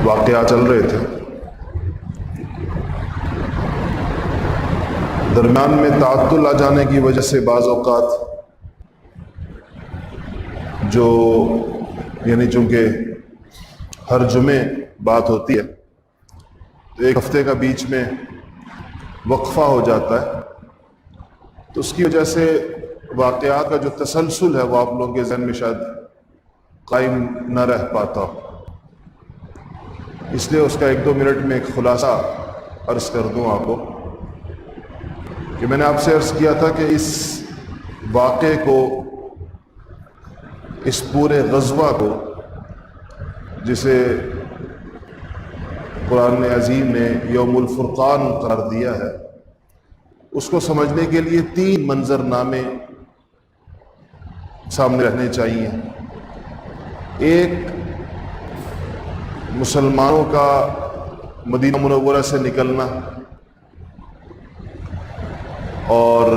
واقعات چل رہے تھے، درمیان میں تعطل آ جانے کی وجہ سے بعض اوقات جو یعنی چونکہ ہر جمعے بات ہوتی ہے تو ایک ہفتے کا بیچ میں وقفہ ہو جاتا ہے، تو اس کی وجہ سے واقعات کا جو تسلسل ہے وہ آپ لوگوں کے ذہن میں شاید قائم نہ رہ پاتا ہو، اس لیے اس کا 1-2 منٹ میں ایک خلاصہ عرض کر دوں آپ کو کہ میں نے آپ سے عرض کیا تھا کہ اس واقعے کو، اس پورے غزوہ کو جسے قرآن عظیم نے یوم الفرقان قرار دیا ہے، اس کو سمجھنے کے لیے 3 منظرنامے سامنے رہنے چاہیے۔ ایک مسلمانوں کا مدینہ منورہ سے نکلنا اور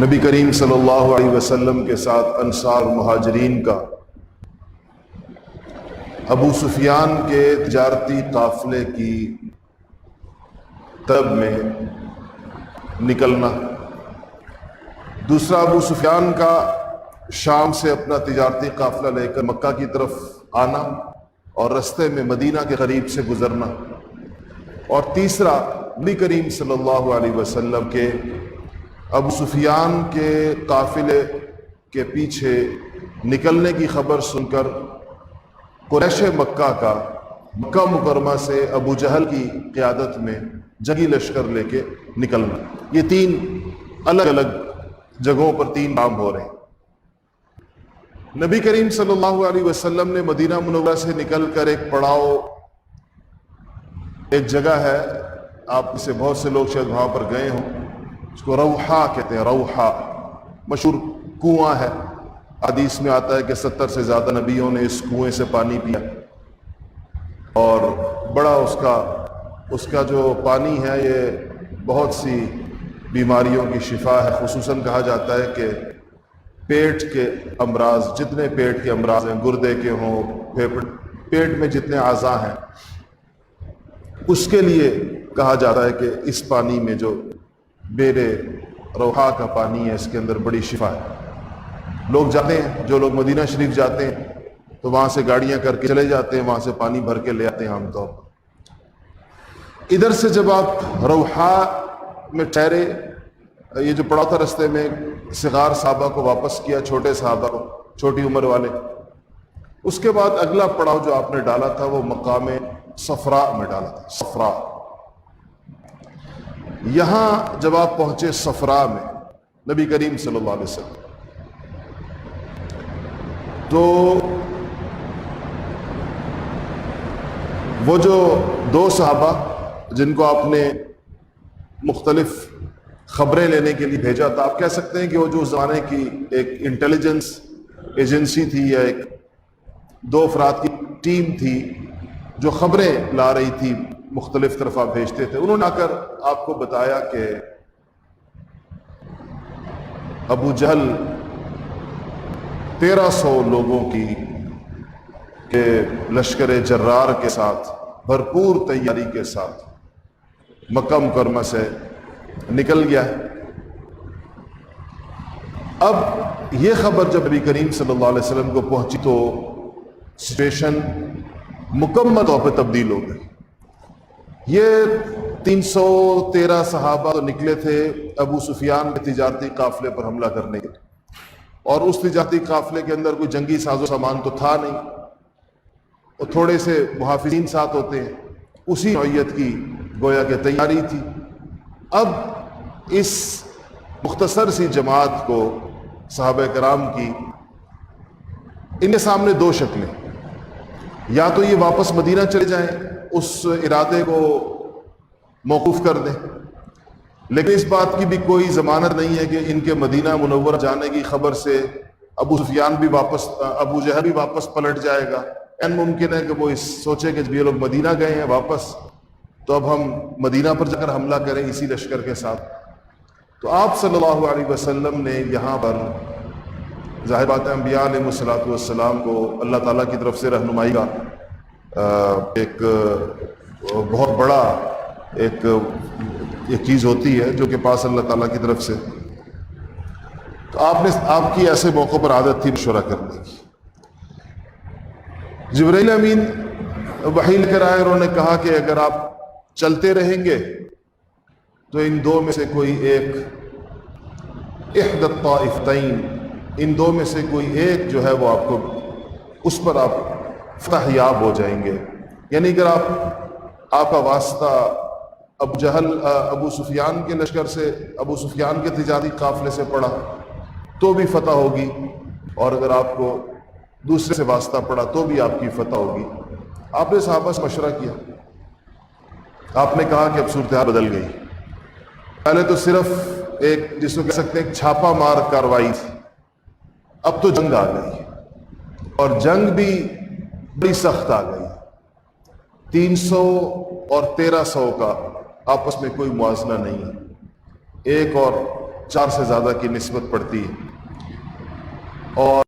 نبی کریم صلی اللہ علیہ وسلم کے ساتھ انصار مہاجرین کا ابو سفیان کے تجارتی قافلے کی طلب میں نکلنا، دوسرا ابو سفیان کا شام سے اپنا تجارتی قافلہ لے کر مکہ کی طرف آنا اور رستے میں مدینہ کے قریب سے گزرنا، اور تیسرا نبی کریم صلی اللہ علیہ وسلم کے ابو سفیان کے قافلے کے پیچھے نکلنے کی خبر سن کر قریش مکہ کا مکہ مکرمہ سے ابو جہل کی قیادت میں جنگی لشکر لے کے نکلنا۔ یہ 3 الگ الگ جگہوں پر 3 کام ہو رہے ہیں۔ نبی کریم صلی اللہ علیہ وسلم نے مدینہ منورہ سے نکل کر ایک پڑاؤ، ایک جگہ ہے، آپ سے بہت سے لوگ شاید وہاں پر گئے ہوں، اس کو روحا کہتے ہیں۔ روحا مشہور کنواں ہے، حدیث میں آتا ہے کہ 70 سے زیادہ نبیوں نے اس کنویں سے پانی پیا، اور بڑا اس کا جو پانی ہے یہ بہت سی بیماریوں کی شفا ہے۔ خصوصاً کہا جاتا ہے کہ پیٹ کے امراض، جتنے پیٹ کے امراض ہیں، گردے کے ہوں، پیٹ میں جتنے اعضاء ہیں، اس کے لیے کہا جاتا ہے کہ اس پانی میں جو بیر روحا کا پانی ہے اس کے اندر بڑی شفا ہے۔ لوگ جاتے ہیں، جو لوگ مدینہ شریف جاتے ہیں تو وہاں سے گاڑیاں کر کے چلے جاتے ہیں، وہاں سے پانی بھر کے لے آتے ہیں عام طور پر۔ ادھر سے جب آپ روحا میں ٹھہرے، یہ جو پڑا تھا رستے میں صغار صحابہ کو واپس کیا، چھوٹے صحابہ کو، چھوٹی عمر والے، اس کے بعد اگلا پڑاؤ جو آپ نے ڈالا تھا وہ مقام صفرا میں ڈالا تھا۔ صفرا، یہاں جب آپ پہنچے صفرا میں نبی کریم صلی اللہ علیہ وسلم، تو وہ جو 2 صحابہ جن کو آپ نے مختلف خبریں لینے کے لیے بھیجا تھا، آپ کہہ سکتے ہیں کہ وہ جو زمانے کی ایک انٹیلیجنس ایجنسی تھی یا ایک 2 افراد کی ٹیم تھی جو خبریں لا رہی تھی، مختلف طرف آپ بھیجتے تھے، انہوں نے آ کر آپ کو بتایا کہ ابو جہل 1300 لوگوں کی کہ لشکر جرار کے ساتھ بھرپور تیاری کے ساتھ مکہ مکرمہ سے نکل گیا ہے۔ اب یہ خبر جب نبی کریم صلی اللہ علیہ وسلم کو پہنچی تو سچویشن مکمل طور پہ تبدیل ہو گئی۔ یہ 313 صحابہ تو نکلے تھے ابو سفیان کے تجارتی قافلے پر حملہ کرنے کے، اور اس تجارتی قافلے کے اندر کوئی جنگی ساز و سامان تو تھا نہیں، اور تھوڑے سے محافظین ساتھ ہوتے ہیں، اسی نوعیت کی گویا کہ تیاری تھی۔ اب اس مختصر سی جماعت کو، صحابہ کرام کی، ان کے سامنے 2 شکلیں، یا تو یہ واپس مدینہ چلے جائیں، اس ارادے کو موقوف کر دیں، لیکن اس بات کی بھی کوئی ضمانت نہیں ہے کہ ان کے مدینہ منورہ جانے کی خبر سے ابو سفیان بھی واپس، ابو جہل بھی واپس پلٹ جائے گا۔ ممکن ہے کہ وہ سوچے کہ جب یہ لوگ مدینہ گئے ہیں واپس، تو اب ہم مدینہ پر جا کر حملہ کریں اسی لشکر کے ساتھ۔ تو آپ صلی اللہ علیہ وسلم نے یہاں پر ظاہر بات ہے انبیاء علیہ الصلوۃ والسلام کو اللہ تعالیٰ کی طرف سے رہنمائی کا ایک بہت بڑا ایک چیز ہوتی ہے جو کہ پاس اللہ تعالیٰ کی طرف سے. تو آپ کی ایسے موقع پر عادت تھی مشورہ کرنے کی. جبرائیل امین وحی لے کر آئے اور انہوں نے کہا کہ اگر آپ چلتے رہیں گے تو ان دو میں سے کوئی ایک احد الطائفتین، ان دو میں سے کوئی ایک جو ہے وہ آپ کو اس پر آپ فتح یاب ہو جائیں گے. یعنی اگر آپ کا واسطہ ابو جہل ابو سفیان کے لشکر سے، ابو سفیان کے تجارتی قافلے سے پڑا تو بھی فتح ہوگی، اور اگر آپ کو دوسرے سے واسطہ پڑا تو بھی آپ کی فتح ہوگی. آپ نے صحابہ سے مشورہ کیا، آپ نے کہا کہ اب صورتحال بدل گئی. پہلے تو صرف ایک جس کو کہہ سکتے ہیں چھاپا مار کارروائی تھی، اب تو جنگ آ گئی، اور جنگ بھی بڑی سخت آ گئی. 300 اور 1300 کا آپس میں کوئی موازنہ نہیں ہے، 1 اور 4 سے زیادہ کی نسبت پڑتی ہے. اور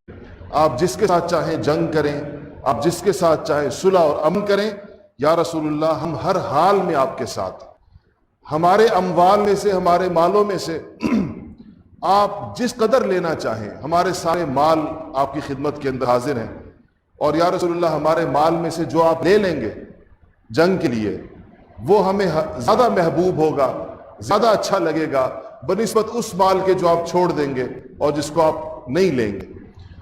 آپ جس کے ساتھ چاہیں جنگ کریں، آپ جس کے ساتھ چاہیں صلح اور امن کریں، یا رسول اللہ ہم ہر حال میں آپ کے ساتھ، ہمارے اموال میں سے، ہمارے مالوں میں سے آپ جس قدر لینا چاہیں، ہمارے سارے مال آپ کی خدمت کے اندر حاضر ہیں. اور یا رسول اللہ ہمارے مال میں سے جو آپ لے لیں گے جنگ کے لیے وہ ہمیں زیادہ محبوب ہوگا، زیادہ اچھا لگے گا بنسبت اس مال کے جو آپ چھوڑ دیں گے اور جس کو آپ نہیں لیں گے.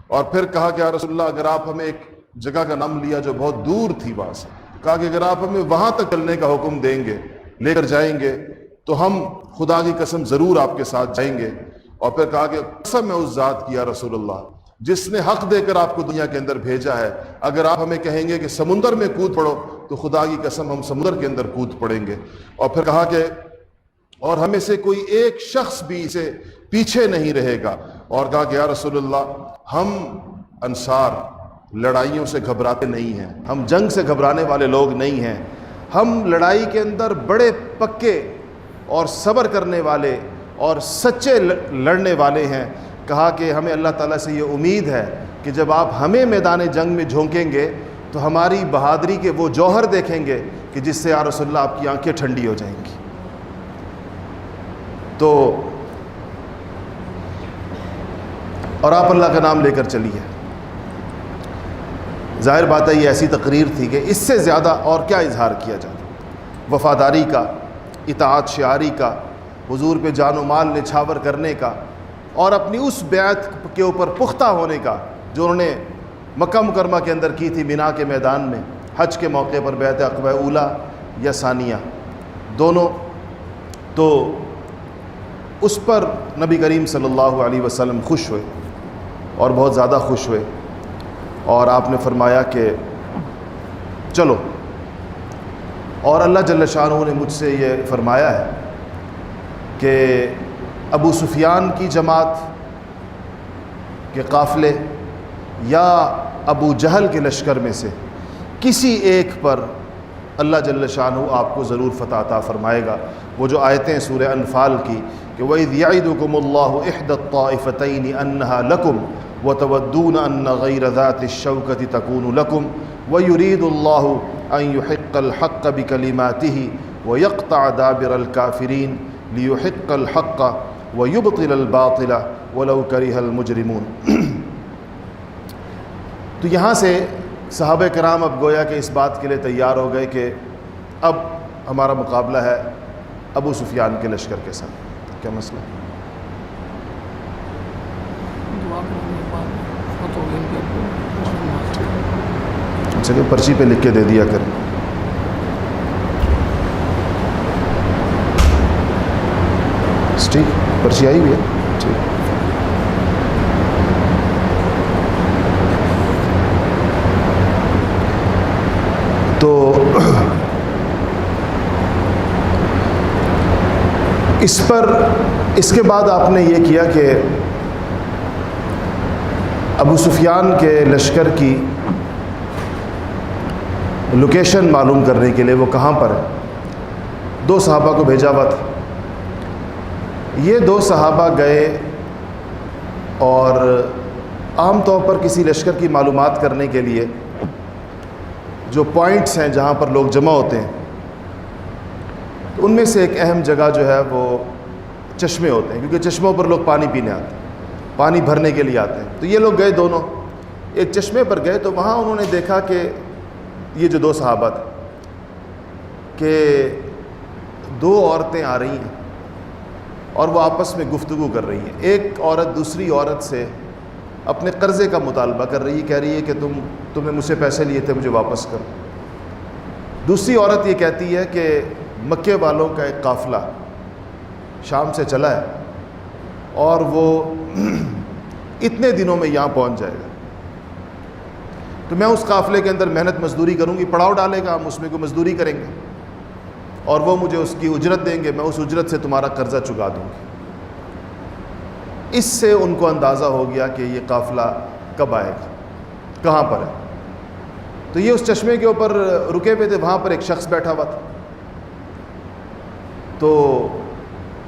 اور پھر کہا کہ یا رسول اللہ اگر آپ ہمیں ایک جگہ کا نام لیا جو بہت دور تھی وہاں سے، کہا کہ اگر آپ ہمیں وہاں تک چلنے کا حکم دیں گے، لے کر جائیں گے تو ہم خدا کی قسم ضرور آپ کے ساتھ جائیں گے. اور پھر کہا کہ قسم ہے اس ذات کی یا رسول اللہ جس نے حق دے کر آپ کو دنیا کے اندر بھیجا ہے، اگر آپ ہمیں کہیں گے کہ سمندر میں کود پڑو تو خدا کی قسم ہم سمندر کے اندر کود پڑیں گے. اور پھر کہا کہ اور ہمیں سے کوئی ایک شخص بھی اسے پیچھے نہیں رہے گا. اور کہا کہ یا رسول اللہ ہم انصار لڑائیوں سے گھبراتے نہیں ہیں، ہم جنگ سے گھبرانے والے لوگ نہیں ہیں، ہم لڑائی کے اندر بڑے پکے اور صبر کرنے والے اور سچے لڑنے والے ہیں. کہا کہ ہمیں اللہ تعالیٰ سے یہ امید ہے کہ جب آپ ہمیں میدان جنگ میں جھونکیں گے تو ہماری بہادری کے وہ جوہر دیکھیں گے کہ جس سے یا رسول اللہ آپ کی آنکھیں ٹھنڈی ہو جائیں گی. تو اور آپ اللہ کا نام لے کر چلیے. ظاہر بات ہے یہ ایسی تقریر تھی کہ اس سے زیادہ اور کیا اظہار کیا جاتا، وفاداری کا، اطاعت شعاری کا، حضور پہ جان و مال نچھاور کرنے کا، اور اپنی اس بیعت کے اوپر پختہ ہونے کا جو انہوں نے مکہ مکرمہ کے اندر کی تھی مینا کے میدان میں حج کے موقع پر، بیعت عقبہ اولیٰ یا ثانیہ دونوں. تو اس پر نبی کریم صلی اللہ علیہ وسلم خوش ہوئے اور بہت زیادہ خوش ہوئے، اور آپ نے فرمایا کہ چلو. اور اللہ جل شانہ نے مجھ سے یہ فرمایا ہے کہ ابو سفیان کی جماعت کے قافلے یا ابو جہل کے لشکر میں سے کسی ایک پر اللہ جل شانہ آپ کو ضرور فتح عطا فرمائے گا. وہ جو آیتیں سورہ انفال کی کہ وَإِذْ يَعِدُكُمُ اللَّهُ إِحْدَى الطَّائِفَتَيْنِ أَنَّهَا لَكُمْ وَتَوَدُّونَ أَنَّ غَيْرَ ذَاتِ الشَّوْكَةِ تَكُونُ لَكُمْ وَيُرِيدُ اللَّهُ أَن يُحِقَّ الْحَقَّ بِكَلِمَاتِهِ وَيَقْطَعَ دَابِرَ الْكَافِرِينَ لِيُحِقَّ الْحَقَّ وَيُبْطِلَ الْبَاطِلَ وَلَوْ كَرِهَ الْمُجْرِمُونَ. تو یہاں سے صحابہ کرام اب گویا کہ اس بات کے لیے تیار ہو گئے کہ اب ہمارا مقابلہ ہے ابو سفیان کے لشکر کے ساتھ. کیا مسئلہ ہے؟ چلیے پرچی پہ لکھ کے دے دیا کر. ٹھیک پرچی آئی ہوئی ہے. ٹھیک تو اس پر اس کے بعد آپ نے یہ کیا کہ ابو سفیان کے لشکر کی لوکیشن معلوم کرنے کے لیے وہ کہاں پر ہے 2 صحابہ کو بھیجا ہوا تھا. یہ 2 صحابہ گئے اور عام طور پر کسی لشکر کی معلومات کرنے کے لیے جو پوائنٹس ہیں جہاں پر لوگ جمع ہوتے ہیں، تو ان میں سے ایک اہم جگہ جو ہے وہ چشمے ہوتے ہیں، کیونکہ چشموں پر لوگ پانی پینے آتے ہیں، پانی بھرنے کے لیے آتے ہیں۔ تو یہ لوگ گئے دونوں ایک چشمے پر گئے، تو وہاں انہوں نے دیکھا کہ یہ جو دو صحابہ تھے کہ دو عورتیں آ رہی ہیں اور وہ آپس میں گفتگو کر رہی ہیں۔ ایک عورت دوسری عورت سے اپنے قرضے کا مطالبہ کر رہی ہے، کہہ رہی ہے کہ تم نے مجھ سے پیسے لیے تھے، مجھے واپس کرو۔ دوسری عورت یہ کہتی ہے کہ مکے والوں کا ایک قافلہ شام سے چلا ہے اور وہ اتنے دنوں میں یہاں پہنچ جائے گا، تو میں اس قافلے کے اندر محنت مزدوری کروں گی، پڑاؤ ڈالے گا، ہم اس میں کوئی مزدوری کریں گے اور وہ مجھے اس کی اجرت دیں گے، میں اس اجرت سے تمہارا قرضہ چکا دوں گی۔ اس سے ان کو اندازہ ہو گیا کہ یہ قافلہ کب آئے گا، کہاں پر ہے۔ تو یہ اس چشمے کے اوپر رکے ہوئے تھے، وہاں پر ایک شخص بیٹھا ہوا تھا۔ تو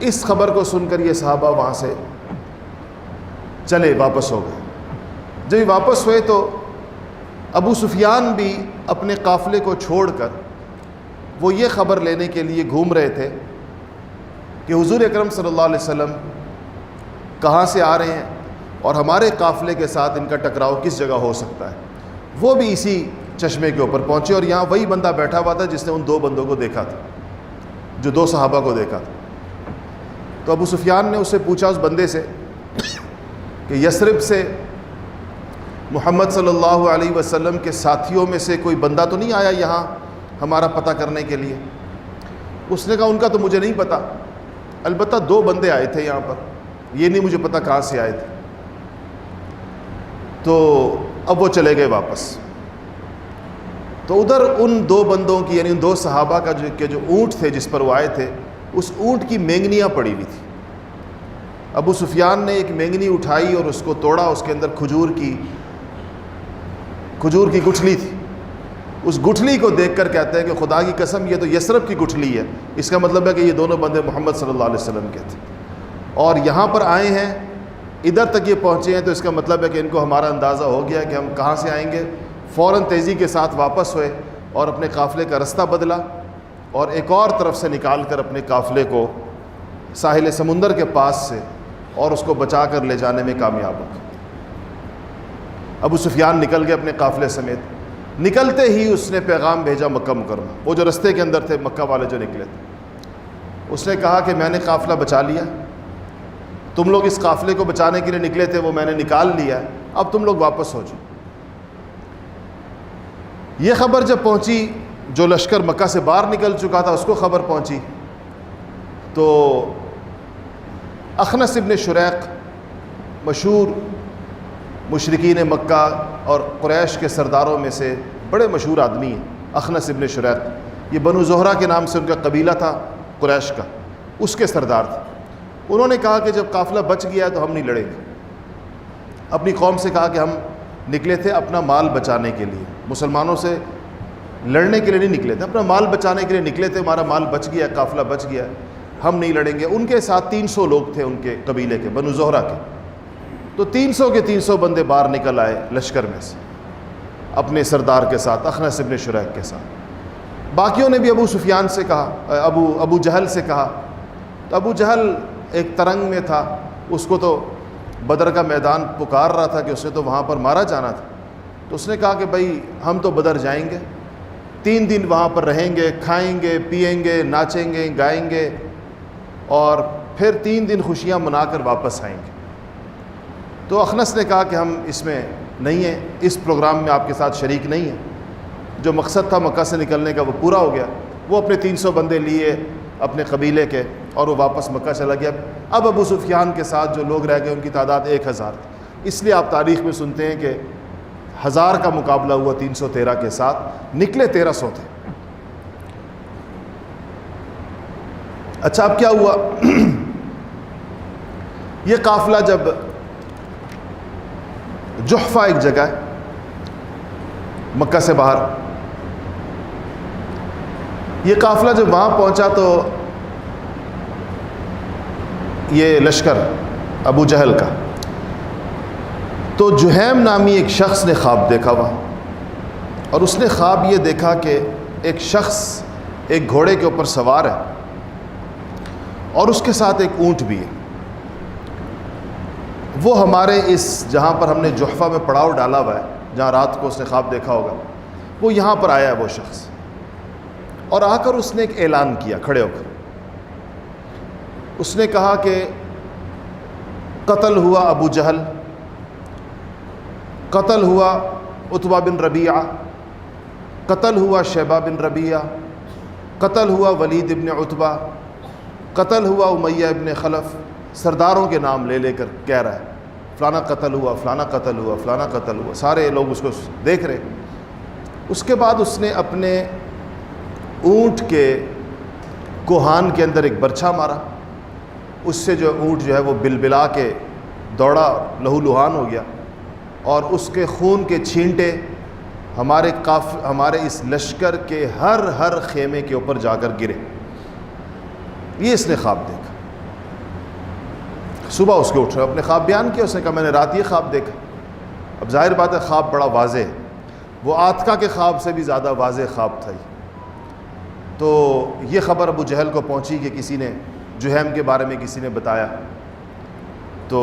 اس خبر کو سن کر یہ صحابہ وہاں سے چلے، واپس ہو گئے۔ جب یہ واپس ہوئے تو ابو سفیان بھی اپنے قافلے کو چھوڑ کر وہ یہ خبر لینے کے لیے گھوم رہے تھے کہ حضور اکرم صلی اللہ علیہ وسلم کہاں سے آ رہے ہیں اور ہمارے قافلے کے ساتھ ان کا ٹکراؤ کس جگہ ہو سکتا ہے۔ وہ بھی اسی چشمے کے اوپر پہنچے اور یہاں وہی بندہ بیٹھا ہوا تھا جس نے ان دو بندوں کو دیکھا تھا، جو دو صحابہ کو دیکھا تھا۔ تو ابو سفیان نے اس سے پوچھا، اس بندے سے، کہ یثرب سے محمد صلی اللہ علیہ وسلم کے ساتھیوں میں سے کوئی بندہ تو نہیں آیا یہاں ہمارا پتہ کرنے کے لیے؟ اس نے کہا ان کا تو مجھے نہیں پتہ، البتہ دو بندے آئے تھے یہاں پر، یہ نہیں مجھے پتہ کہاں سے آئے تھے۔ تو اب وہ چلے گئے واپس۔ تو ادھر ان دو بندوں کی، یعنی ان دو صحابہ کا جو اونٹ تھے جس پر وہ آئے تھے، اس اونٹ کی مینگنیاں پڑی ہوئی تھی۔ ابو سفیان نے ایک مینگنی اٹھائی اور اس کو توڑا، اس کے اندر کھجور کی گٹھلی تھی۔ اس گٹھلی کو دیکھ کر کہتے ہیں کہ خدا کی قسم یہ تو یثرب کی گٹھلی ہے، اس کا مطلب ہے کہ یہ دونوں بندے محمد صلی اللہ علیہ وسلم کے تھے اور یہاں پر آئے ہیں، ادھر تک یہ پہنچے ہیں، تو اس کا مطلب ہے کہ ان کو ہمارا اندازہ ہو گیا کہ ہم کہاں سے آئیں گے۔ فوراً تیزی کے ساتھ واپس ہوئے اور اپنے قافلے کا رستہ بدلا اور ایک اور طرف سے نکال کر اپنے قافلے کو ساحل سمندر کے پاس سے اور اس کو بچا کر لے جانے میں کامیاب ہو گئے۔ ابو سفیان نکل گئے اپنے قافلے سمیت۔ نکلتے ہی اس نے پیغام بھیجا مکہ مکرمہ، وہ جو رستے کے اندر تھے مکہ والے جو نکلے تھے، اس نے کہا کہ میں نے قافلہ بچا لیا، تم لوگ اس قافلے کو بچانے کے لیے نکلے تھے، وہ میں نے نکال لیا، اب تم لوگ واپس ہو جاؤ۔ یہ خبر جب پہنچی، جو لشکر مکہ سے باہر نکل چکا تھا اس کو خبر پہنچی، تو اخنس ابن شریق مشہور مشرکین مکہ اور قریش کے سرداروں میں سے بڑے مشہور آدمی ہیں۔ اخنس ابن شریق، یہ بنو زہرہ کے نام سے ان کا قبیلہ تھا قریش کا، اس کے سردار تھے۔ انہوں نے کہا کہ جب قافلہ بچ گیا ہے تو ہم نہیں لڑیں گے۔ اپنی قوم سے کہا کہ ہم نکلے تھے اپنا مال بچانے کے لیے، مسلمانوں سے لڑنے کے لیے نہیں نکلے تھے، اپنا مال بچانے کے لیے نکلے تھے، ہمارا مال بچ گیا، قافلہ بچ گیا، ہم نہیں لڑیں گے۔ ان کے ساتھ 300 لوگ تھے ان کے قبیلے کے، بنو زہرہ کے۔ تو 300 کے 300 بندے باہر نکل آئے لشکر میں سے اپنے سردار کے ساتھ، اخنس ابن شریق کے ساتھ۔ باقیوں نے بھی ابو سفیان سے کہا، ابو جہل سے کہا، تو ابو جہل ایک ترنگ میں تھا، اس کو تو بدر کا میدان پکار رہا تھا کہ اسے تو وہاں پر مارا جانا تھا۔ تو اس نے کہا کہ بھائی ہم تو بدر جائیں گے، 3 دن وہاں پر رہیں گے، کھائیں گے، پیئیں گے، ناچیں گے، گائیں گے اور پھر 3 دن خوشیاں منا کر واپس آئیں گے۔ تو اخنس نے کہا کہ ہم اس میں نہیں ہیں، اس پروگرام میں آپ کے ساتھ شریک نہیں ہیں۔ جو مقصد تھا مکہ سے نکلنے کا وہ پورا ہو گیا۔ وہ اپنے 300 بندے لیے اپنے قبیلے کے اور وہ واپس مکہ چلا گیا۔ اب ابو سفیان کے ساتھ جو لوگ رہ گئے ان کی تعداد 1000 تھی۔ اس لیے آپ تاریخ میں سنتے ہیں کہ 1000 کا مقابلہ ہوا 313 کے ساتھ، نکلے 1300 تھے۔ اچھا اب کیا ہوا؟ یہ قافلہ جب جحفہ ایک جگہ ہے مکہ سے باہر، یہ قافلہ جب وہاں پہنچا تو یہ لشکر ابو جہل کا تو جہیم نامی ایک شخص نے خواب دیکھا وہاں، اور اس نے خواب یہ دیکھا کہ ایک شخص ایک گھوڑے کے اوپر سوار ہے اور اس کے ساتھ ایک اونٹ بھی ہے۔ وہ ہمارے اس جہاں پر ہم نے جحفہ میں پڑاؤ ڈالا ہوا ہے، جہاں رات کو اس نے خواب دیکھا ہوگا، وہ یہاں پر آیا ہے وہ شخص، اور آ کر اس نے ایک اعلان کیا کھڑے ہو کر۔ اس نے کہا کہ قتل ہوا ابو جہل، قتل ہوا عتبہ بن ربیعہ، قتل ہوا شیبہ بن ربیعہ، قتل ہوا ولید ابن عتبہ، قتل ہوا امیہ ابن خلف۔ سرداروں کے نام لے لے کر کہہ رہا ہے، فلانا قتل ہوا، فلانا قتل ہوا، فلانا قتل ہوا، سارے لوگ اس کو دیکھ رہے۔ اس کے بعد اس نے اپنے اونٹ کے کوہان کے اندر ایک برچھا مارا، اس سے جو اونٹ جو ہے وہ بلبلا کے دوڑا، لہو لہان ہو گیا، اور اس کے خون کے چھینٹے ہمارے اس لشکر کے ہر خیمے کے اوپر جا کر گرے۔ یہ اس نے خواب دیکھا۔ صبح اس کے اٹھ رہا، اپنے خواب بیان کیا، اس نے کہا میں نے رات یہ خواب دیکھا۔ اب ظاہر بات ہے خواب بڑا واضح ہے، وہ آتکا کے خواب سے بھی زیادہ واضح خواب تھا۔ تو یہ خبر ابو جہل کو پہنچی کہ کسی نے جہیم کے بارے میں کسی نے بتایا، تو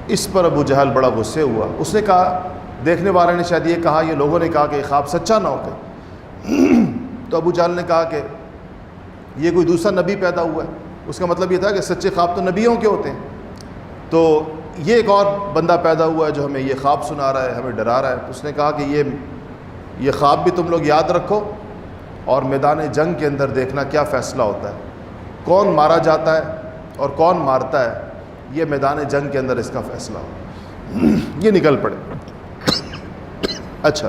اس پر ابو جہل بڑا غصے ہوا۔ اس نے کہا، دیکھنے والے نے شاید یہ کہا، یہ لوگوں نے کہا کہ خواب سچا نہ ہو کہ تو ابو جہل نے کہا کہ یہ کوئی دوسرا نبی پیدا ہوا ہے۔ اس کا مطلب یہ تھا کہ سچے خواب تو نبیوں کے ہوتے ہیں، تو یہ ایک اور بندہ پیدا ہوا ہے جو ہمیں یہ خواب سنا رہا ہے، ہمیں ڈرا رہا ہے۔ اس نے کہا کہ یہ خواب بھی تم لوگ یاد رکھو، اور میدان جنگ کے اندر دیکھنا کیا فیصلہ ہوتا ہے، کون مارا جاتا ہے اور کون مارتا ہے، یہ میدان جنگ کے اندر اس کا فیصلہ ہو۔ یہ نکل پڑے۔ اچھا،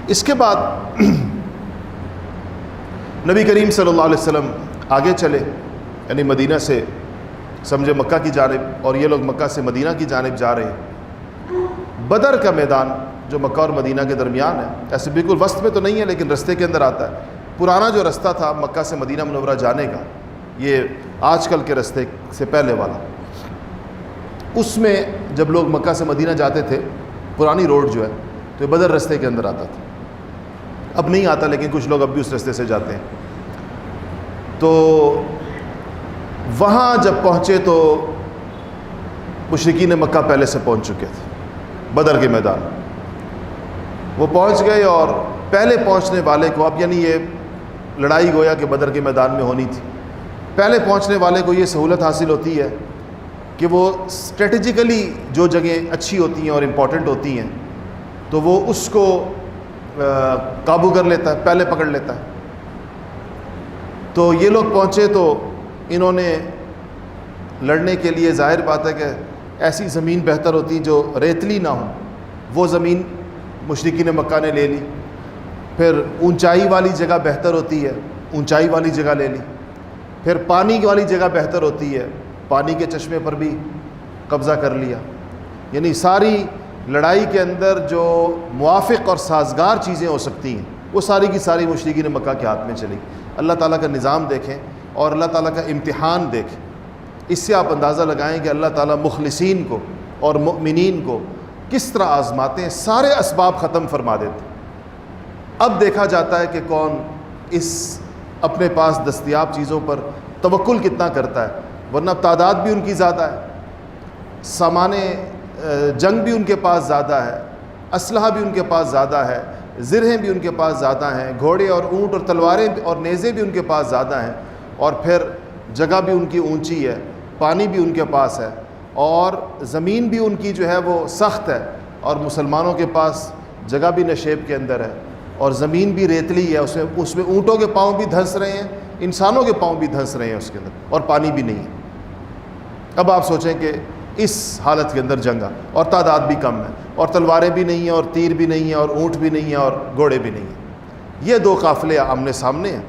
اس کے بعد نبی کریم صلی اللہ علیہ وسلم آگے چلے، یعنی مدینہ سے سمجھے مکہ کی جانب، اور یہ لوگ مکہ سے مدینہ کی جانب جا رہے ہیں۔ بدر کا میدان جو مکہ اور مدینہ کے درمیان ہے، ایسے بالکل وسط میں تو نہیں ہے لیکن رستے کے اندر آتا ہے۔ پرانا جو رستہ تھا مکہ سے مدینہ منورہ جانے کا، یہ آج کل کے رستے سے پہلے والا، اس میں جب لوگ مکہ سے مدینہ جاتے تھے، پرانی روڈ جو ہے تو یہ بدر رستے کے اندر آتا تھا۔ اب نہیں آتا لیکن کچھ لوگ اب بھی اس رستے سے جاتے ہیں۔ تو وہاں جب پہنچے تو مشرکین مکہ پہلے سے پہنچ چکے تھے بدر کے میدان۔ وہ پہنچ گئے، اور پہلے پہنچنے والے کو، اب یعنی یہ لڑائی گویا کہ بدر کے میدان میں ہونی تھی، پہلے پہنچنے والے کو یہ سہولت حاصل ہوتی ہے کہ وہ اسٹریٹجیکلی جو جگہیں اچھی ہوتی ہیں اور امپورٹنٹ ہوتی ہیں تو وہ اس کو قابو کر لیتا ہے، پہلے پکڑ لیتا ہے۔ تو یہ لوگ پہنچے تو انہوں نے لڑنے کے لیے، ظاہر بات ہے کہ ایسی زمین بہتر ہوتی جو ریتلی نہ ہو، وہ زمین مشرکین مکہ نے لے لی۔ پھر اونچائی والی جگہ بہتر ہوتی ہے، اونچائی والی جگہ لے لی۔ پھر پانی والی جگہ بہتر ہوتی ہے، پانی کے چشمے پر بھی قبضہ کر لیا۔ یعنی ساری لڑائی کے اندر جو موافق اور سازگار چیزیں ہو سکتی ہیں وہ ساری کی ساری مشرکین مکہ کے ہاتھ میں چلی۔ اللہ تعالیٰ کا نظام دیکھیں اور اللہ تعالیٰ کا امتحان دیکھیں، اس سے آپ اندازہ لگائیں کہ اللہ تعالیٰ مخلصین کو اور مؤمنین کو کس طرح آزماتے ہیں، سارے اسباب ختم فرما دیتے ہیں۔ اب دیکھا جاتا ہے کہ کون اس اپنے پاس دستیاب چیزوں پر توکل کتنا کرتا ہے، ورنہ تعداد بھی ان کی زیادہ ہے، سامان جنگ بھی ان کے پاس زیادہ ہے، اسلحہ بھی ان کے پاس زیادہ ہے، زرہیں بھی ان کے پاس زیادہ ہیں، گھوڑے اور اونٹ اور تلواریں اور نیزے بھی ان کے پاس زیادہ ہیں، اور پھر جگہ بھی ان کی اونچی ہے، پانی بھی ان کے پاس ہے، اور زمین بھی ان کی جو ہے وہ سخت ہے، اور مسلمانوں کے پاس جگہ بھی نشیب کے اندر ہے، اور زمین بھی ریتلی ہے، اس میں اونٹوں کے پاؤں بھی دھنس رہے ہیں، انسانوں کے پاؤں بھی دھنس رہے ہیں اس کے اندر، اور پانی بھی نہیں ہے۔ اب آپ سوچیں کہ اس حالت کے اندر جنگا، اور تعداد بھی کم ہے، اور تلواریں بھی نہیں ہیں، اور تیر بھی نہیں ہیں، اور اونٹ بھی نہیں ہیں، اور گھوڑے بھی نہیں ہیں۔ یہ دو قافلے آمنے سامنے ہیں۔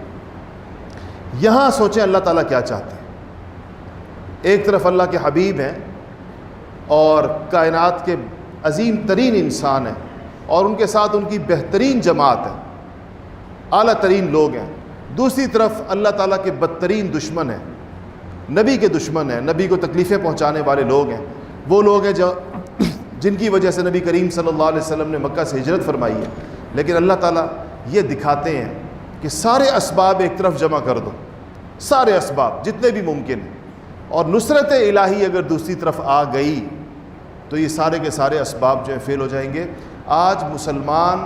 یہاں سوچیں اللہ تعالیٰ کیا چاہتے ہیں۔ ایک طرف اللہ کے حبیب ہیں اور کائنات کے عظیم ترین انسان ہیں، اور ان کے ساتھ ان کی بہترین جماعت ہے، اعلیٰ ترین لوگ ہیں۔ دوسری طرف اللہ تعالیٰ کے بدترین دشمن ہیں، نبی کے دشمن ہیں، نبی کو تکلیفیں پہنچانے والے لوگ ہیں۔ وہ لوگ ہیں جو جن کی وجہ سے نبی کریم صلی اللہ علیہ وسلم نے مکہ سے ہجرت فرمائی ہے، لیکن اللہ تعالیٰ یہ دکھاتے ہیں کہ سارے اسباب ایک طرف جمع کر دو، سارے اسباب جتنے بھی ممکن ہیں، اور نصرت الہی اگر دوسری طرف آ گئی تو یہ سارے کے سارے اسباب جو ہیں فیل ہو جائیں گے۔ آج مسلمان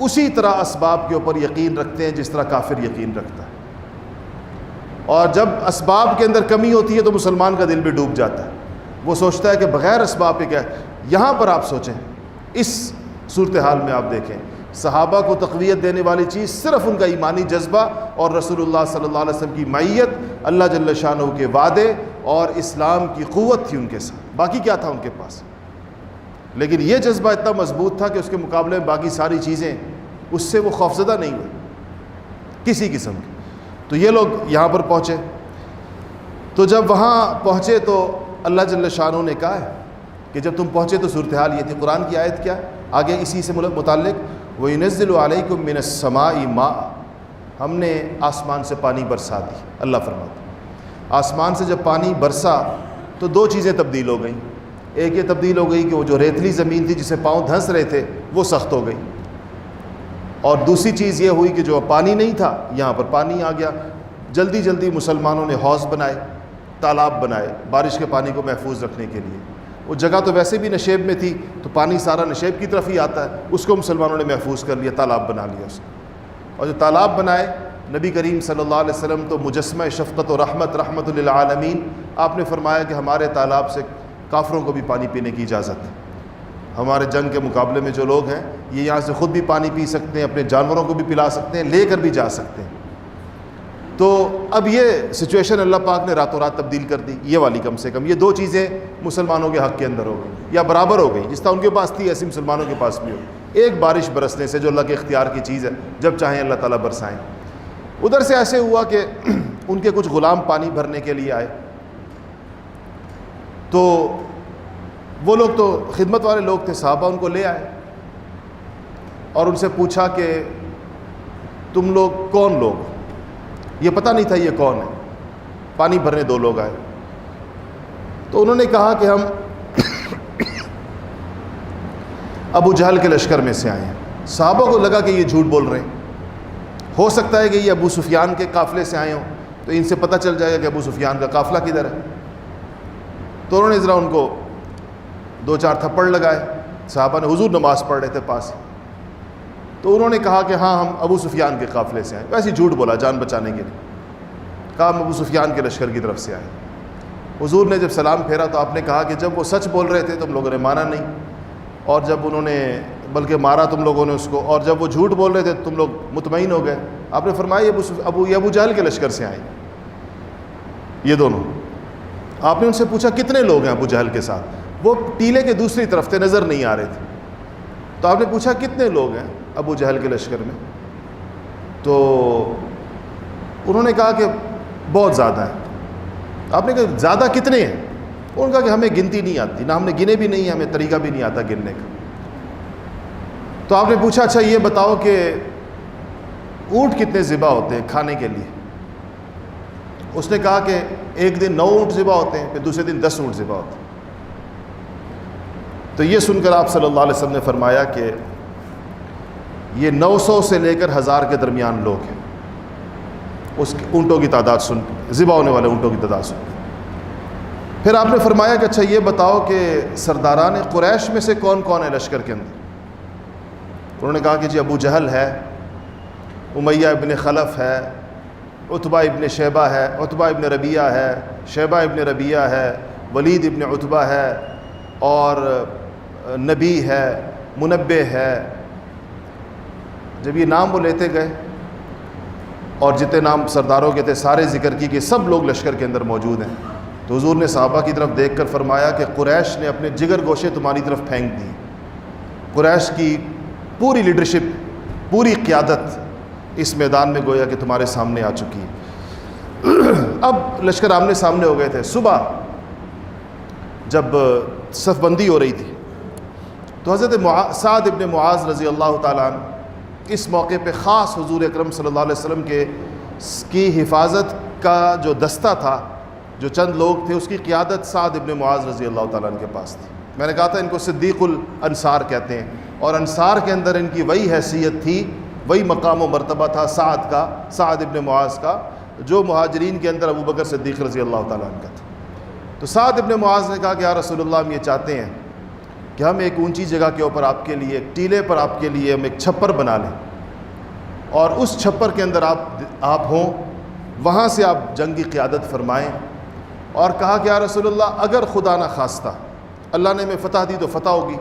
اسی طرح اسباب کے اوپر یقین رکھتے ہیں جس طرح کافر یقین رکھتا ہے، اور جب اسباب کے اندر کمی ہوتی ہے تو مسلمان کا دل بھی ڈوب جاتا ہے، وہ سوچتا ہے کہ بغیر اسباب کے کیا ہے۔ یہاں پر آپ سوچیں، اس صورتحال میں آپ دیکھیں صحابہ کو تقویت دینے والی چیز صرف ان کا ایمانی جذبہ اور رسول اللہ صلی اللہ علیہ وسلم کی معیت، اللہ جل شانہ کے وعدے اور اسلام کی قوت تھی ان کے ساتھ، باقی کیا تھا ان کے پاس؟ لیکن یہ جذبہ اتنا مضبوط تھا کہ اس کے مقابلے میں باقی ساری چیزیں اس سے وہ خوفزدہ نہیں ہوئے کسی قسم کی۔ تو یہ لوگ یہاں پر پہنچے، تو جب وہاں پہنچے تو اللہ جل شانہ نے کہا ہے کہ جب تم پہنچے تو صورتحال یہ تھی۔ قرآن کی آیت کیا ہے آگے اسی سے متعلق؟ وَيُنَزِّلُ عَلَيْكُم مِّنَ السَّمَاءِ مَاءً، ہم نے آسمان سے پانی برسا دی۔ اللہ فرماتا آسمان سے جب پانی برسا تو دو چیزیں تبدیل ہو گئیں۔ ایک یہ تبدیل ہو گئی کہ وہ جو ریتلی زمین تھی جسے پاؤں دھنس رہے تھے وہ سخت ہو گئی، اور دوسری چیز یہ ہوئی کہ جو پانی نہیں تھا یہاں پر پانی آ گیا۔ جلدی جلدی مسلمانوں نے حوض بنائے، تالاب بنائے بارش کے پانی کو محفوظ رکھنے کے لیے۔ وہ جگہ تو ویسے بھی نشیب میں تھی تو پانی سارا نشیب کی طرف ہی آتا ہے، اس کو مسلمانوں نے محفوظ کر لیا، تالاب بنا لیا اس کو۔ اور جو تالاب بنائے، نبی کریم صلی اللہ علیہ وسلم تو مجسمہ شفقت و رحمت، رحمت للعالمین، آپ نے فرمایا کہ ہمارے تالاب سے کافروں کو بھی پانی پینے کی اجازت ہے۔ ہمارے جنگ کے مقابلے میں جو لوگ ہیں یہ یہاں سے خود بھی پانی پی سکتے ہیں، اپنے جانوروں کو بھی پلا سکتے ہیں، لے کر بھی جا سکتے ہیں۔ تو اب یہ سچویشن اللہ پاک نے راتوں رات تبدیل کر دی، یہ والی کم سے کم یہ دو چیزیں مسلمانوں کے حق کے اندر ہو گئی یا برابر ہو گئی، جس طرح ان کے پاس تھی ایسی مسلمانوں کے پاس بھی ہو۔ ایک بارش برسنے سے جو اللہ کے اختیار کی چیز ہے، جب چاہیں اللہ تعالیٰ برسائیں۔ ادھر سے ایسے ہوا کہ ان کے کچھ غلام پانی بھرنے کے لیے آئے، تو وہ لوگ تو خدمت والے لوگ تھے، صحابہ ان کو لے آئے اور ان سے پوچھا کہ تم لوگ کون لوگ؟ یہ پتہ نہیں تھا یہ کون ہے، پانی بھرنے دو لوگ آئے۔ تو انہوں نے کہا کہ ہم ابو جہل کے لشکر میں سے آئے ہیں۔ صحابہ کو لگا کہ یہ جھوٹ بول رہے ہیں، ہو سکتا ہے کہ یہ ابو سفیان کے قافلے سے آئے ہوں، تو ان سے پتہ چل جائے گا کہ ابو سفیان کا قافلہ کدھر ہے۔ تو انہوں نے ذرا ان کو دو چار تھپڑ لگائے۔ صحابہ نے، حضور نماز پڑھ رہے تھے پاس، تو انہوں نے کہا کہ ہاں ہم ابو سفیان کے قافلے سے آئے، ویسے جھوٹ بولا جان بچانے کے لیے، کہا ہم ابو سفیان کے لشکر کی طرف سے آئے۔ حضور نے جب سلام پھیرا تو آپ نے کہا کہ جب وہ سچ بول رہے تھے تم لوگوں نے مانا نہیں، اور جب انہوں نے بلکہ مارا تم لوگوں نے اس کو، اور جب وہ جھوٹ بول رہے تھے تم لوگ مطمئن ہو گئے۔ آپ نے فرمایا یہ ابو جہل کے لشکر سے آئے یہ دونوں۔ آپ نے ان سے پوچھا کتنے لوگ ہیں ابو جہل کے ساتھ؟ وہ ٹیلے کے دوسری طرف تھے، نظر نہیں آ رہے تھے۔ تو آپ نے پوچھا کتنے لوگ ہیں ابو جہل کے لشکر میں؟ تو انہوں نے کہا کہ بہت زیادہ ہیں۔ آپ نے کہا زیادہ کتنے ہیں؟ انہوں نے کہا کہ ہمیں گنتی نہیں آتی، نہ ہم نے گنے بھی نہیں، ہمیں طریقہ بھی نہیں آتا گننے کا۔ تو آپ نے پوچھا اچھا یہ بتاؤ کہ اونٹ کتنے ذبح ہوتے ہیں کھانے کے لیے؟ اس نے کہا کہ ایک دن 9 اونٹ ذبح ہوتے ہیں، پھر دوسرے دن 10 اونٹ ذبح ہوتے ہیں۔ تو یہ سن کر آپ صلی اللہ علیہ وسلم نے فرمایا کہ یہ 900 سے لے کر 1000 کے درمیان لوگ ہیں۔ اس اونٹوں کی تعداد سن، ذبح ہونے والے اونٹوں کی تعداد سن۔ پھر آپ نے فرمایا کہ اچھا یہ بتاؤ کہ سرداران قریش میں سے کون کون ہے لشکر کے اندر؟ انہوں نے کہا کہ جی ابو جہل ہے، امیہ ابن خلف ہے، عتبہ ابن شیبہ ہے، عتبہ ابن ربیعہ ہے، شیبہ ابن ربیعہ ہے، ولید ابن عتبہ ہے، اور نبی ہے، منبہ ہے۔ جب یہ نام وہ لیتے گئے اور جتنے نام سرداروں کے تھے سارے ذکر کی کہ سب لوگ لشکر کے اندر موجود ہیں، تو حضور نے صحابہ کی طرف دیکھ کر فرمایا کہ قریش نے اپنے جگر گوشے تمہاری طرف پھینک دی۔ قریش کی پوری لیڈرشپ، پوری قیادت اس میدان میں گویا کہ تمہارے سامنے آ چکی ہے۔ اب لشکر آمنے سامنے ہو گئے تھے۔ صبح جب صف بندی ہو رہی تھی تو حضرت سعد ابن معاذ رضی اللہ تعالیٰ عنہ اس موقع پہ خاص حضور اکرم صلی اللہ علیہ وسلم کی حفاظت کا جو دستہ تھا جو چند لوگ تھے اس کی قیادت سعد ابن معاذ رضی اللہ تعالیٰ عنہ کے پاس تھی. میں نے کہا تھا ان کو صدیق الانصار کہتے ہیں, اور انصار کے اندر ان کی وہی حیثیت تھی, وہی مقام و مرتبہ تھا سعد ابن معاذ کا, جو مہاجرین کے اندر ابو بکر صدیق رضی اللہ تعالیٰ عنہ کا تھا. تو سعد ابن معاذ نے کہا کہ یا رسول اللہ, ہم یہ چاہتے ہیں کہ ہم ایک اونچی جگہ کے اوپر آپ کے لیے, ایک ٹیلے پر آپ کے لیے ہم ایک چھپر بنا لیں, اور اس چھپر کے اندر آپ ہوں, وہاں سے آپ جنگ کی قیادت فرمائیں. اور کہا کہ یا رسول اللہ, اگر خدا نہ خواستہ اللہ نے ہمیں فتح دی تو فتح ہوگی,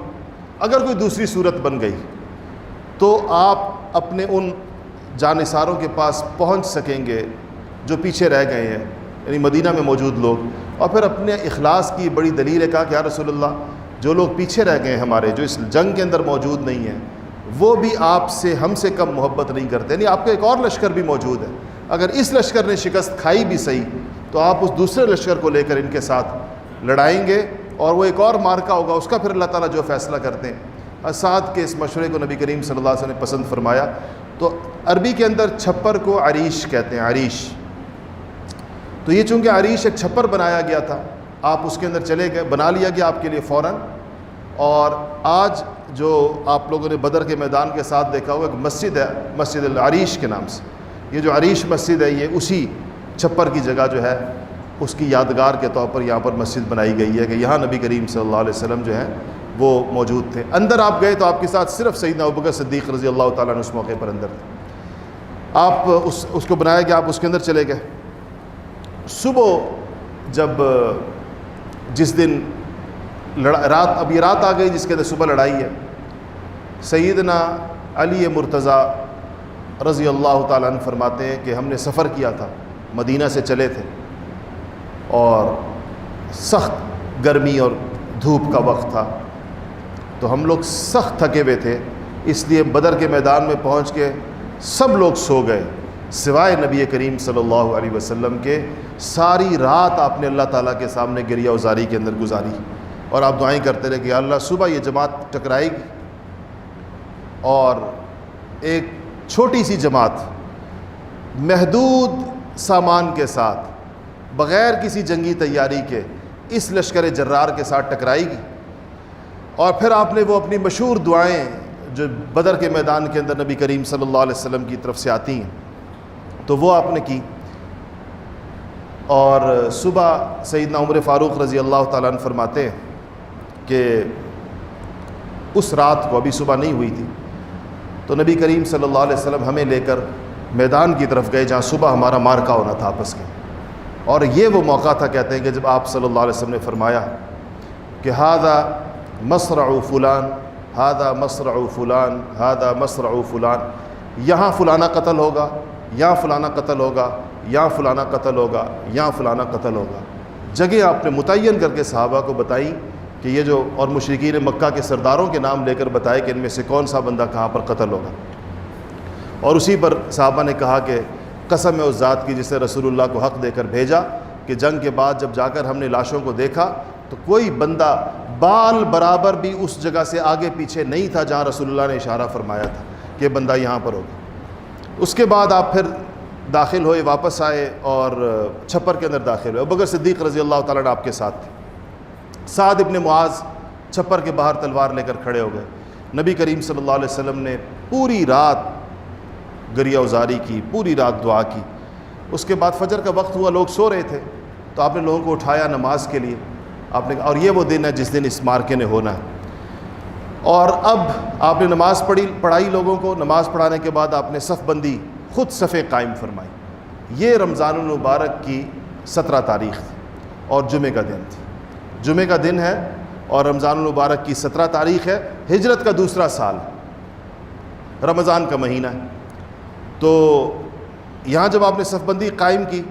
اگر کوئی دوسری صورت بن گئی تو آپ اپنے ان جانثاروں کے پاس پہنچ سکیں گے جو پیچھے رہ گئے ہیں, یعنی مدینہ میں موجود لوگ. اور پھر اپنے اخلاص کی بڑی دلیل ہے, کہا کہ یا رسول اللہ, جو لوگ پیچھے رہ گئے ہیں ہمارے, جو اس جنگ کے اندر موجود نہیں ہیں, وہ بھی آپ سے ہم سے کم محبت نہیں کرتے, یعنی آپ کا ایک اور لشکر بھی موجود ہے, اگر اس لشکر نے شکست کھائی بھی صحیح تو آپ اس دوسرے لشکر کو لے کر ان کے ساتھ لڑائیں گے, اور وہ ایک اور مارکا ہوگا, اس کا پھر اللہ تعالیٰ جو فیصلہ کرتے ہیں. سعد کے اس مشورے کو نبی کریم صلی اللہ علیہ وسلم نے پسند فرمایا. تو عربی کے اندر چھپر کو عریش کہتے ہیں, عریش. تو یہ چونکہ عریش ایک چھپر بنایا گیا تھا, آپ اس کے اندر چلے گئے, بنا لیا گیا آپ کے لیے فوراً. اور آج جو آپ لوگوں نے بدر کے میدان کے ساتھ دیکھا ہوا ایک مسجد ہے, مسجد العریش کے نام سے, یہ جو عریش مسجد ہے یہ اسی چھپر کی جگہ جو ہے اس کی یادگار کے طور پر یہاں پر مسجد بنائی گئی ہے کہ یہاں نبی کریم صلی اللہ علیہ وسلم جو ہیں وہ موجود تھے. اندر آپ گئے تو آپ کے ساتھ صرف سیدنا ابوبکر صدیق رضی اللہ تعالیٰ عنہ اس موقع پر اندر تھے. آپ اس کو بنایا گیا, آپ اس کے اندر چلے گئے. صبح جب جس دن رات, اب یہ رات آ گئی جس کے اندر صبح لڑائی ہے, سیدنا علی مرتضیٰ رضی اللہ تعالیٰ عنہ فرماتے ہیں کہ ہم نے سفر کیا تھا, مدینہ سے چلے تھے, اور سخت گرمی اور دھوپ کا وقت تھا, تو ہم لوگ سخت تھکے ہوئے تھے, اس لیے بدر کے میدان میں پہنچ کے سب لوگ سو گئے سوائے نبی کریم صلی اللہ علیہ وسلم کے. ساری رات آپ نے اللہ تعالیٰ کے سامنے گریہ وزاری کے اندر گزاری, اور آپ دعائیں کرتے رہے کہ یا اللہ صبح یہ جماعت ٹکرائے گی, اور ایک چھوٹی سی جماعت محدود سامان کے ساتھ بغیر کسی جنگی تیاری کے اس لشکر جرار کے ساتھ ٹکرائے گی. اور پھر آپ نے وہ اپنی مشہور دعائیں جو بدر کے میدان کے اندر نبی کریم صلی اللہ علیہ وسلم کی طرف سے آتی ہیں تو وہ آپ نے کی. اور صبح سیدنا عمر فاروق رضی اللہ تعالیٰ عنہ فرماتے ہیں کہ اس رات کو, ابھی صبح نہیں ہوئی تھی, تو نبی کریم صلی اللہ علیہ وسلم ہمیں لے کر میدان کی طرف گئے جہاں صبح ہمارا مارکا ہونا تھا آپس میں. اور یہ وہ موقع تھا, کہتے ہیں کہ جب آپ صلی اللہ علیہ وسلم نے فرمایا کہ ہذا مصرع فلان, ہذا مصرع فلان, ہذا مصرع فلان, یہاں فلانا قتل ہوگا, یہاں فلانا قتل ہوگا, یہاں فلانا قتل ہوگا, یہاں فلانا قتل ہوگا. جگہ آپ نے متعین کر کے صحابہ کو بتائی کہ یہ جو, اور مشرکین مکہ کے سرداروں کے نام لے کر بتائے کہ ان میں سے کون سا بندہ کہاں پر قتل ہوگا. اور اسی پر صحابہ نے کہا کہ قسم ہے اس ذات کی جس نے رسول اللہ کو حق دے کر بھیجا کہ جنگ کے بعد جب جا کر ہم نے لاشوں کو دیکھا تو کوئی بندہ بال برابر بھی اس جگہ سے آگے پیچھے نہیں تھا جہاں رسول اللہ نے اشارہ فرمایا تھا کہ بندہ یہاں پر ہوگا. اس کے بعد آپ پھر داخل ہوئے, واپس آئے اور چھپر کے اندر داخل ہوئے. ابوبکر صدیق رضی اللہ تعالیٰ عنہ آپ کے ساتھ تھے. سعد ابن معاذ چھپر کے باہر تلوار لے کر کھڑے ہو گئے. نبی کریم صلی اللہ علیہ وسلم نے پوری رات گریہ وزاری کی, پوری رات دعا کی. اس کے بعد فجر کا وقت ہوا, لوگ سو رہے تھے, تو آپ نے لوگوں کو اٹھایا نماز کے لیے. آپ نے, اور یہ وہ دن ہے جس دن اس مارکے نے ہونا ہے. اور اب آپ نے نماز پڑھائی لوگوں کو. نماز پڑھانے کے بعد آپ نے صف بندی, خود صفیں قائم فرمائی. یہ رمضان المبارک کی 17 تاریخ تھی اور جمعہ کا دن تھی. جمعہ کا دن ہے اور رمضان المبارک کی 17 تاریخ ہے. ہجرت کا دوسرا سال, رمضان کا مہینہ ہے. تو یہاں جب آپ نے صف بندی قائم کی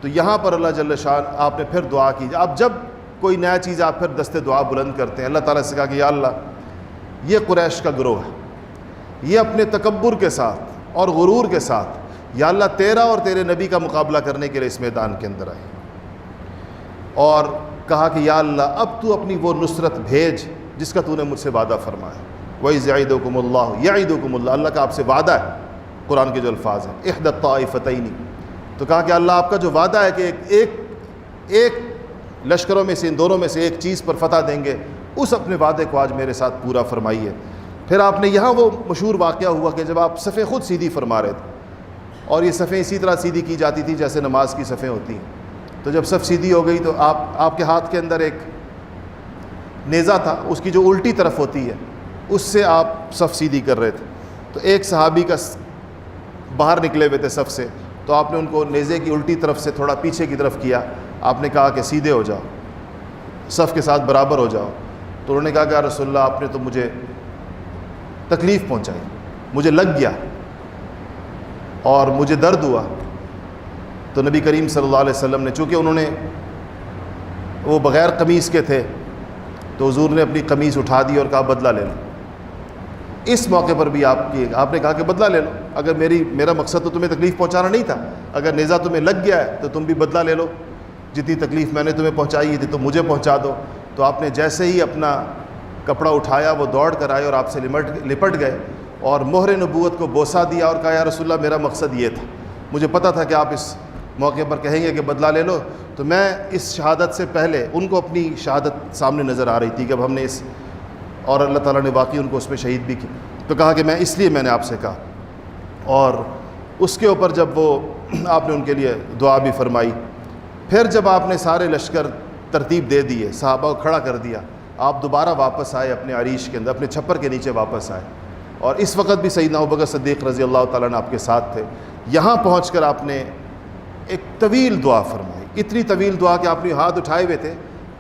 تو یہاں پر اللہ جل شان آپ نے پھر دعا کی. آپ جب کوئی نیا چیز آپ پھر دست دعا بلند کرتے ہیں, اللہ تعالیٰ سے کہا کہ یا اللہ یہ قریش کا گروہ ہے, یہ اپنے تکبر کے ساتھ اور غرور کے ساتھ یا اللہ تیرا اور تیرے نبی کا مقابلہ کرنے کے لیے اس میدان کے اندر آئے. اور کہا کہ یا اللہ اب تو اپنی وہ نصرت بھیج جس کا تو نے مجھ سے وعدہ فرمایا. وَإِذْ يَعِدُكُمُ اللَّهُ يَعِدُكُمُ اللَّهُ, اللہ کا آپ سے وعدہ ہے. قرآن کے جو الفاظ ہیں احدى الطائفتین, تو کہا کہ اللہ آپ کا جو وعدہ ہے کہ ایک ایک لشکروں میں سے ان دونوں میں سے ایک چیز پر فتح دیں گے، اس اپنے وعدے کو آج میرے ساتھ پورا فرمائیے۔ پھر آپ نے یہاں وہ مشہور واقعہ ہوا کہ جب آپ صفیں خود سیدھی فرما رہے تھے، اور یہ صفیں اسی طرح سیدھی کی جاتی تھی جیسے نماز کی صفیں ہوتی ہیں، تو جب صف سیدھی ہو گئی تو آپ کے ہاتھ کے اندر ایک نیزہ تھا، اس کی جو الٹی طرف ہوتی ہے اس سے آپ صف سیدھی کر رہے تھے، تو ایک صحابی کا باہر نکلے ہوئے تھے صف سے، تو آپ نے ان کو نیزے کی الٹی طرف سے تھوڑا پیچھے کی طرف کیا، آپ نے کہا کہ سیدھے ہو جاؤ، صف کے ساتھ برابر ہو جاؤ۔ تو انہوں نے کہا کہ یا رسول اللہ آپ نے تو مجھے تکلیف پہنچائی، مجھے لگ گیا اور مجھے درد ہوا۔ تو نبی کریم صلی اللہ علیہ وسلم نے، چونکہ انہوں نے وہ بغیر قمیص کے تھے، تو حضور نے اپنی قمیص اٹھا دی اور کہا بدلہ لے لو۔ اس موقع پر بھی آپ نے کہا کہ بدلہ لے لو، اگر میرا مقصد تو تمہیں تکلیف پہنچانا نہیں تھا، اگر نیزہ تمہیں لگ گیا ہے تو تم بھی بدلہ لے لو، جتنی تکلیف میں نے تمہیں پہنچائی تھی تو مجھے پہنچا دو۔ تو آپ نے جیسے ہی اپنا کپڑا اٹھایا وہ دوڑ کر آئے اور آپ سے لپٹ گئے اور مہر نبوت کو بوسہ دیا اور کہا یا رسول اللہ میرا مقصد یہ تھا، مجھے پتہ تھا کہ آپ اس موقع پر کہیں گے کہ بدلہ لے لو، تو میں اس شہادت سے پہلے ان کو اپنی شہادت سامنے نظر آ رہی تھی کہ اب ہم نے اور اللہ تعالیٰ نے واقعی ان کو اس میں شہید بھی کی، تو کہا کہ اس لیے میں نے آپ سے کہا۔ اور اس کے اوپر جب وہ آپ نے ان کے لیے دعا بھی فرمائی، پھر جب آپ نے سارے لشکر ترتیب دے دیے، صحابہ کو کھڑا کر دیا، آپ دوبارہ واپس آئے اپنے عریش کے اندر، اپنے چھپر کے نیچے واپس آئے، اور اس وقت بھی سیدنا ابوبکر صدیق رضی اللہ تعالیٰ عنہ آپ کے ساتھ تھے۔ یہاں پہنچ کر آپ نے ایک طویل دعا فرمائی، اتنی طویل دعا کہ آپ نے ہاتھ اٹھائے ہوئے تھے،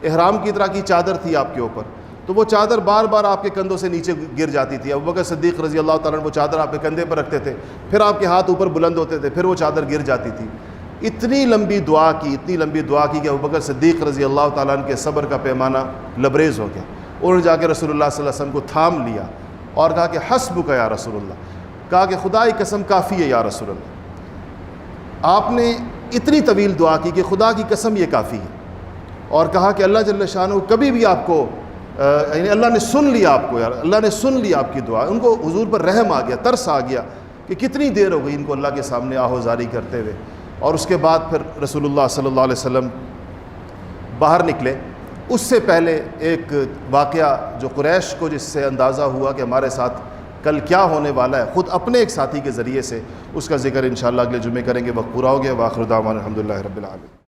احرام کی طرح کی چادر تھی آپ کے اوپر، تو وہ چادر بار بار آپ کے کندھوں سے نیچے گر جاتی تھی۔ ابوبکر صدیق رضی اللہ تعالیٰ عنہ وہ چادر آپ کے کندھے پر رکھتے تھے، پھر آپ کے ہاتھ اوپر بلند ہوتے تھے، پھر وہ چادر گر جاتی تھی۔ اتنی لمبی دعا کی کہ ابوبکر صدیق رضی اللہ تعالیٰ عنہ کے صبر کا پیمانہ لبریز ہو گیا۔ انہوں نے جا کے رسول اللہ صلی اللہ علیہ وسلم کو تھام لیا اور کہا کہ حسبک یا رسول اللہ، کہا کہ خدا کی قسم کافی ہے یا رسول اللہ۔ آپ نے اتنی طویل دعا کی کہ خدا کی قسم یہ کافی ہے، اور کہا کہ اللہ جل شانہ کبھی بھی آپ کو یعنی اللہ نے سن لیا آپ کو، یار اللہ نے سن لیا آپ کی دعا۔ ان کو حضور پر رحم آ گیا، ترس آ گیا کہ کتنی دیر ہو گئی ان کو اللہ کے سامنے آہوزاری کرتے ہوئے۔ اور اس کے بعد پھر رسول اللہ صلی اللہ علیہ وسلم باہر نکلے۔ اس سے پہلے ایک واقعہ جو قریش کو جس سے اندازہ ہوا کہ ہمارے ساتھ کل کیا ہونے والا ہے، خود اپنے ایک ساتھی کے ذریعے سے، اس کا ذکر انشاءاللہ اگلے جمعے کریں گے، وقت پورا ہو گیا۔ وآخر دعوانا الحمدللہ رب العالمین۔